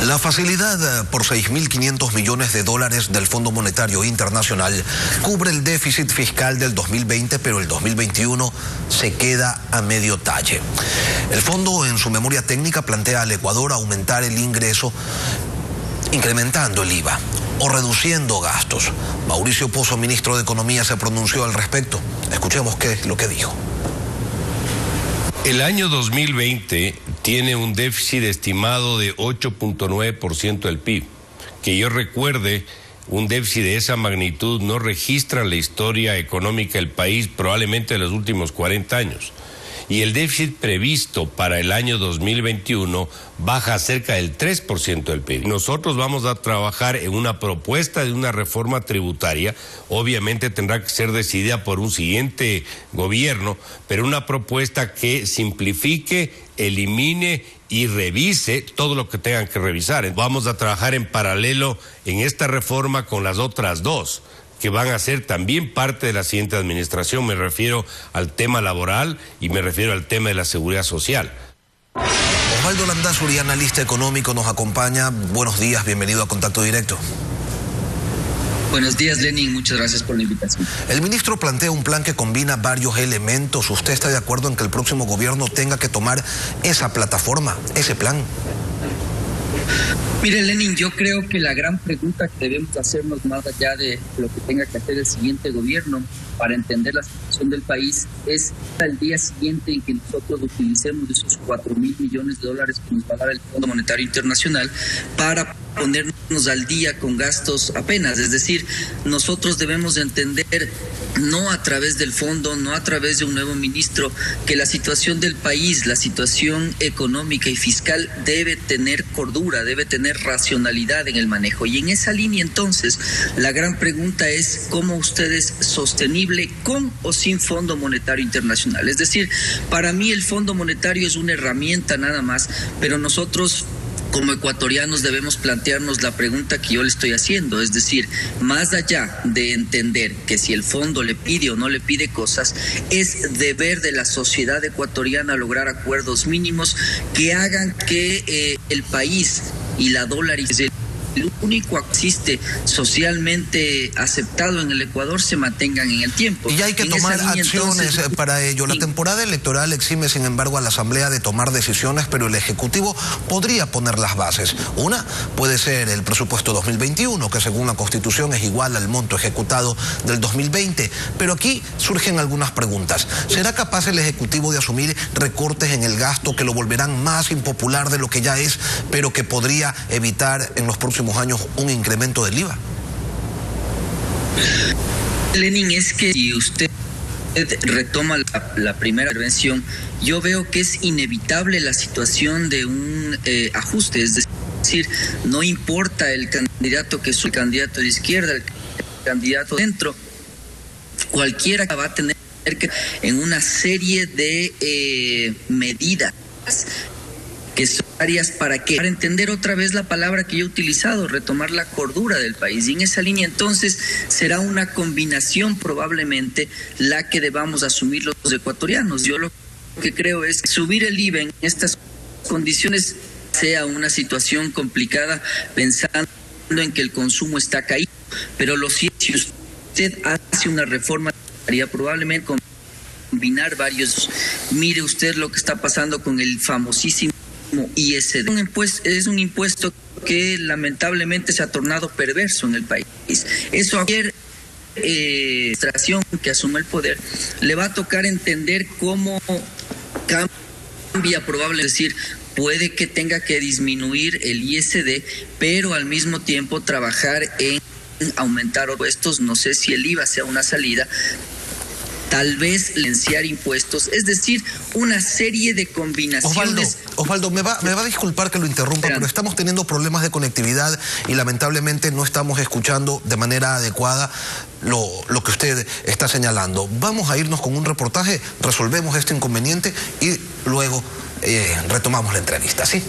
La facilidad por 6.500 millones de dólares del Fondo Monetario Internacional cubre el déficit fiscal del 2020, pero el 2021 se queda a medio talle. El fondo, en su memoria técnica, plantea al Ecuador aumentar el ingreso incrementando el IVA o reduciendo gastos. Mauricio Pozo, ministro de Economía, se pronunció al respecto. Escuchemos qué es lo que dijo. El año 2020 tiene un déficit estimado de 8.9% del PIB. Que yo recuerde, un déficit de esa magnitud no registra en la historia económica del país probablemente de los últimos 40 años. Y el déficit previsto para el año 2021 baja a cerca del 3% del PIB. Nosotros vamos a trabajar en una propuesta de una reforma tributaria, obviamente tendrá que ser decidida por un siguiente gobierno, pero una propuesta que simplifique, elimine y revise todo lo que tengan que revisar. Vamos a trabajar en paralelo en esta reforma con las otras dos, que van a ser también parte de la siguiente administración. Me refiero al tema laboral y me refiero al tema de la seguridad social. Osvaldo Landázuri, analista económico, nos acompaña. Buenos días, bienvenido a Contacto Directo. Buenos días, Lenin, muchas gracias por la invitación. El ministro plantea un plan que combina varios elementos. ¿Usted está de acuerdo en que el próximo gobierno tenga que tomar esa plataforma, ese plan? Mire, Lenin, yo creo que la gran pregunta que debemos hacernos más allá de lo que tenga que hacer el siguiente gobierno para entender la situación del país es al día siguiente en que nosotros utilicemos esos 4.000 millones de dólares que nos va a dar el Fondo Monetario Internacional para ponernos al día con gastos apenas. Es decir, nosotros debemos entender, no a través del fondo, no a través de un nuevo ministro, que la situación del país, la situación económica y fiscal debe tener cordura, debe tener racionalidad en el manejo. Y en esa línea, entonces, la gran pregunta es cómo usted es sostenible con o sin Fondo Monetario Internacional. Es decir, para mí el Fondo Monetario es una herramienta nada más, pero nosotros como ecuatorianos debemos plantearnos la pregunta que yo le estoy haciendo, es decir, más allá de entender que si el fondo le pide o no le pide cosas, es deber de la sociedad ecuatoriana lograr acuerdos mínimos que hagan que el país y la dolarización, el único que existe socialmente aceptado en el Ecuador, se mantengan en el tiempo. Y hay que tomar acciones para ello. La temporada electoral exime, sin embargo, a la Asamblea de tomar decisiones, pero el Ejecutivo podría poner las bases. Una puede ser el presupuesto 2021, que según la Constitución es igual al monto ejecutado del 2020. Pero aquí surgen algunas preguntas. ¿Será capaz el Ejecutivo de asumir recortes en el gasto que lo volverán más impopular de lo que ya es, pero que podría evitar en los próximos años un incremento del IVA? Lenin, es que si usted retoma la primera intervención, yo veo que es inevitable la situación de un ajuste, es decir, no importa el candidato que es el candidato de izquierda, el candidato de centro, cualquiera va a tener que en una serie de medidas que son áreas para entender otra vez la palabra que yo he utilizado, retomar la cordura del país. Y en esa línea entonces será una combinación probablemente la que debamos asumir los ecuatorianos. Yo lo que creo es que subir el IVA en estas condiciones sea una situación complicada, pensando en que el consumo está caído, pero si usted hace una reforma, haría probablemente combinar varios. Mire usted lo que está pasando con el famosísimo ISD. Es un impuesto que lamentablemente se ha tornado perverso en el país. Eso a cualquier administración que asuma el poder le va a tocar entender cómo cambia probablemente. Es decir, puede que tenga que disminuir el ISD, pero al mismo tiempo trabajar en aumentar impuestos. No sé si el IVA sea una salida. Tal vez silenciar impuestos, es decir, una serie de combinaciones. Osvaldo, me va a disculpar que lo interrumpa, pero estamos teniendo problemas de conectividad y lamentablemente no estamos escuchando de manera adecuada lo que usted está señalando. Vamos a irnos con un reportaje, resolvemos este inconveniente y luego retomamos la entrevista, ¿sí?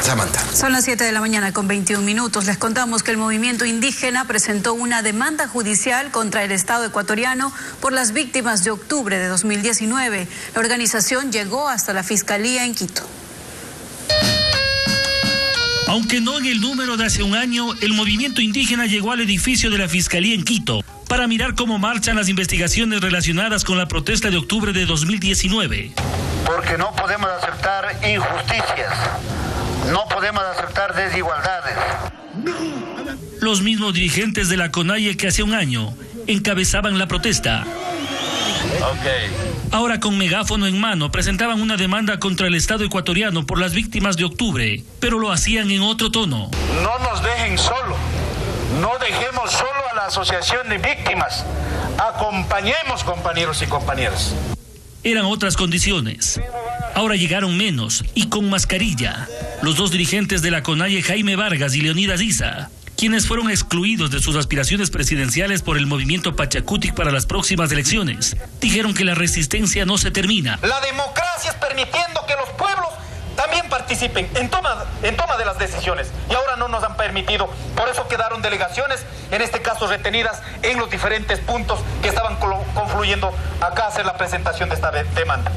Samantha. Son las 7 de la mañana con 21 minutos. Les contamos que el movimiento indígena presentó una demanda judicial contra el Estado ecuatoriano por las víctimas de octubre de 2019. La organización llegó hasta la Fiscalía en Quito. Aunque no en el número de hace un año, el movimiento indígena llegó al edificio de la Fiscalía en Quito para mirar cómo marchan las investigaciones relacionadas con la protesta de octubre de 2019. Porque no podemos aceptar injusticias, no podemos aceptar desigualdades. Los mismos dirigentes de la CONAIE que hace un año encabezaban la protesta. Ahora con megáfono en mano presentaban una demanda contra el Estado ecuatoriano por las víctimas de octubre, pero lo hacían en otro tono. No nos dejen solo, no dejemos solo a la asociación de víctimas, acompañemos compañeros y compañeras. Eran otras condiciones. Ahora llegaron menos y con mascarilla. Los dos dirigentes de la CONAIE, Jaime Vargas y Leonidas Issa, quienes fueron excluidos de sus aspiraciones presidenciales por el movimiento Pachacutic para las próximas elecciones, dijeron que la resistencia no se termina. La democracia es permitiendo que los pueblos también participen en toma de las decisiones, y ahora no nos han permitido. Por eso quedaron delegaciones, en este caso retenidas en los diferentes puntos que estaban confluyendo acá a hacer la presentación de esta demanda.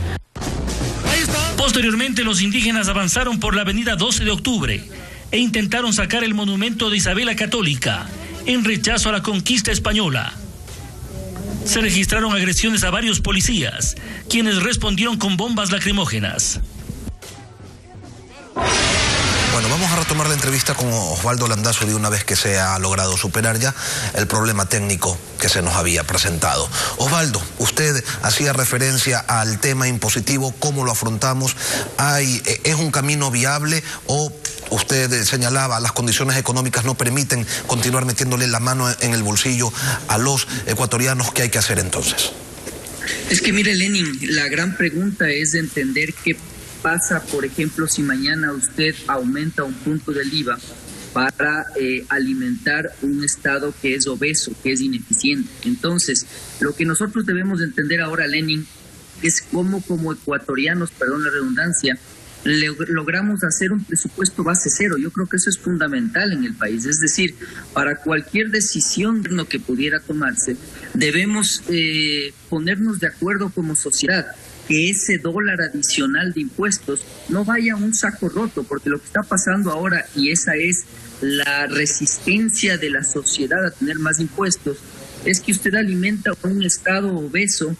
Posteriormente, los indígenas avanzaron por la avenida 12 de octubre e intentaron sacar el monumento de Isabel la Católica en rechazo a la conquista española. Se registraron agresiones a varios policías, quienes respondieron con bombas lacrimógenas. Bueno, vamos a retomar la entrevista con Osvaldo Landazuri una vez que se ha logrado superar ya el problema técnico que se nos había presentado. Osvaldo, usted hacía referencia al tema impositivo, ¿cómo lo afrontamos? ¿Es un camino viable o usted señalaba las condiciones económicas no permiten continuar metiéndole la mano en el bolsillo a los ecuatorianos? ¿Qué hay que hacer entonces? Es que mire, Lenin, la gran pregunta es de entender qué pasa, por ejemplo, si mañana usted aumenta un punto del IVA para alimentar un Estado que es obeso, que es ineficiente. Entonces, lo que nosotros debemos de entender ahora, Lenin, es cómo como ecuatorianos, perdón la redundancia, logramos hacer un presupuesto base cero. Yo creo que eso es fundamental en el país. Es decir, para cualquier decisión que pudiera tomarse, debemos ponernos de acuerdo como sociedad, que ese dólar adicional de impuestos no vaya a un saco roto, porque lo que está pasando ahora, y esa es la resistencia de la sociedad a tener más impuestos, es que usted alimenta a un Estado obeso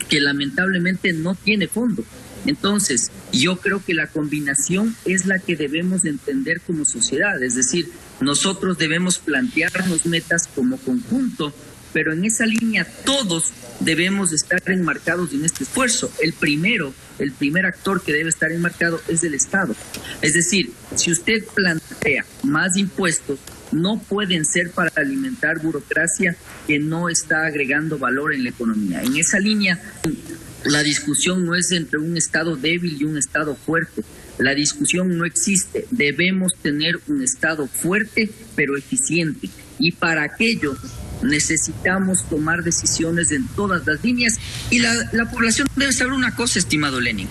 que lamentablemente no tiene fondo. Entonces, yo creo que la combinación es la que debemos entender como sociedad, es decir, nosotros debemos plantearnos metas como conjunto, pero en esa línea todos debemos estar enmarcados en este esfuerzo. El primer actor que debe estar enmarcado es el Estado. Es decir, si usted plantea más impuestos, no pueden ser para alimentar burocracia que no está agregando valor en la economía. En esa línea, la discusión no es entre un Estado débil y un Estado fuerte. La discusión no existe. Debemos tener un Estado fuerte, pero eficiente. Y para aquello necesitamos tomar decisiones en todas las líneas, y la población debe saber una cosa, estimado Lenin: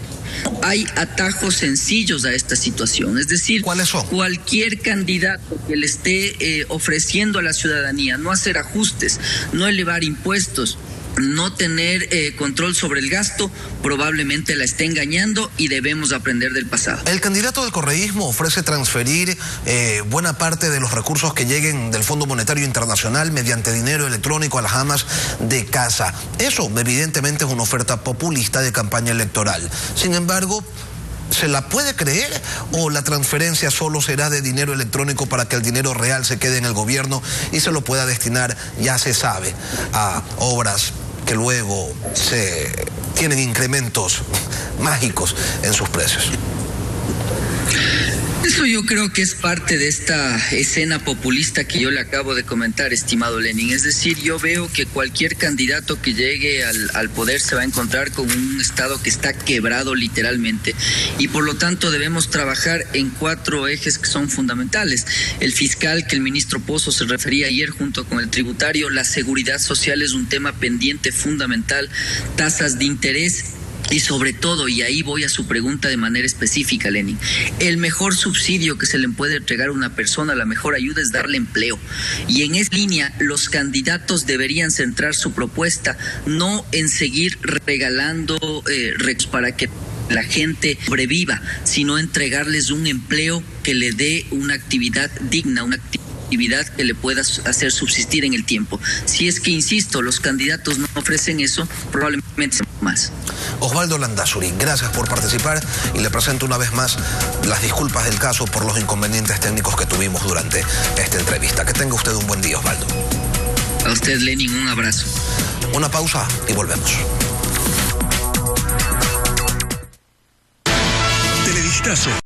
hay atajos sencillos a esta situación. Es decir, ¿cuáles son? Cualquier candidato que le esté ofreciendo a la ciudadanía no hacer ajustes, no elevar impuestos, no tener control sobre el gasto, probablemente la esté engañando, y debemos aprender del pasado. El candidato del correísmo ofrece transferir buena parte de los recursos que lleguen del Fondo Monetario Internacional mediante dinero electrónico a las amas de casa. Eso evidentemente es una oferta populista de campaña electoral. Sin embargo, ¿se la puede creer o la transferencia solo será de dinero electrónico para que el dinero real se quede en el gobierno y se lo pueda destinar, ya se sabe, a obras que luego tienen incrementos mágicos en sus precios? Eso yo creo que es parte de esta escena populista que yo le acabo de comentar, estimado Lenin. Es decir, yo veo que cualquier candidato que llegue al poder se va a encontrar con un Estado que está quebrado literalmente, y por lo tanto debemos trabajar en 4 ejes que son fundamentales. El fiscal, que el ministro Pozo se refería ayer, junto con el tributario. La seguridad social es un tema pendiente fundamental, tasas de interés. Y sobre todo, y ahí voy a su pregunta de manera específica, Lenin, el mejor subsidio que se le puede entregar a una persona, la mejor ayuda, es darle empleo. Y en esa línea, los candidatos deberían centrar su propuesta no en seguir regalando para que la gente sobreviva, sino entregarles un empleo que le dé una actividad digna, una actividad que le pueda hacer subsistir en el tiempo. Si es que, insisto, los candidatos no ofrecen eso, probablemente sea más. Osvaldo Landázuri, gracias por participar y le presento una vez más las disculpas del caso por los inconvenientes técnicos que tuvimos durante esta entrevista. Que tenga usted un buen día, Osvaldo. A usted, Lenin, un abrazo. Una pausa y volvemos. Televistazo.